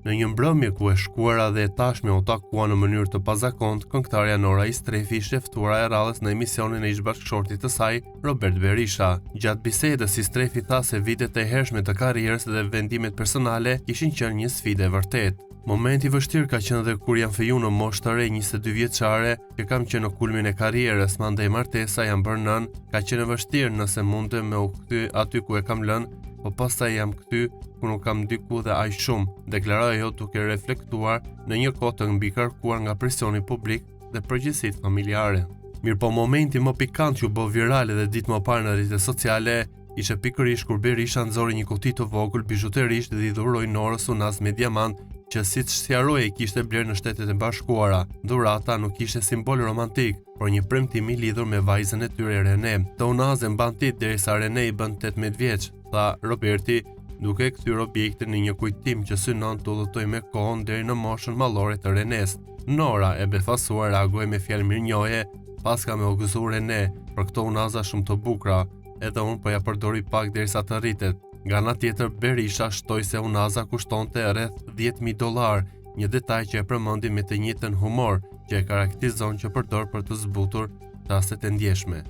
Në një mbrëmje ku e shkuara dhe e tashme u takua në mënyrë të pazakontë, këngëtarja Nora Istrefi ishte ftuara e radhës në emisionin e ish-bashkëshortit të saj, Robert Berisha. Gjatë bisedës, Istrefi tha se vitet e hershme të karrierës dhe vendimet personale kishin qenë një sfidë e vërtetë. Momenti vështirë ka qenë dhe kur jam feju në moshë të re 22 vjeçare, që kam qenë në kulmin e karrierës, mandej martesa jam bërë nën, ka qenë vështirë nëse mundem me u kthy aty ku e kam lënë, po pastaj jam kthy ku nuk kam diku dhe aq shumë, deklaroi ajo duke reflektuar në një kohë të mbikarkuar nga presioni publik dhe përgjegjësitë familjare. Mirëpo momenti më pikant që u bë viral dhe ditë më parë në rrjetet sociale ishte pikërisht kur Berisha nxori një kuti të vogël bijuterisht dhe i dhuroi Norës unaz me diamant që siç sqaroi kishte blerë në Shtetet e Bashkuara. Dhurata nuk ishte simbol romantik, por një premtim i lidhur me vajzën e tyre Rene. Të unazën mban tit derisa Rene i bën 18 vjeç, tha Roberti, duke kthyer objektin në një kujtim që synon të udhëtojë me kohën deri në moshën mallore të Renes. Nora, e befasuar, reagoi me fjalë mirënjohje, paska me u gëzuar Rene për këto unaza shumë të bukura, edhe unë po ja përdori pak derisa të rritet. Nga ana tjetër, Berisha shtoi se unaza kushtonte rreth $10.000, një detaj që e përmendi me të njëjtën humor që e karakterizon që përdor për të zbutur rastet e ndjeshme.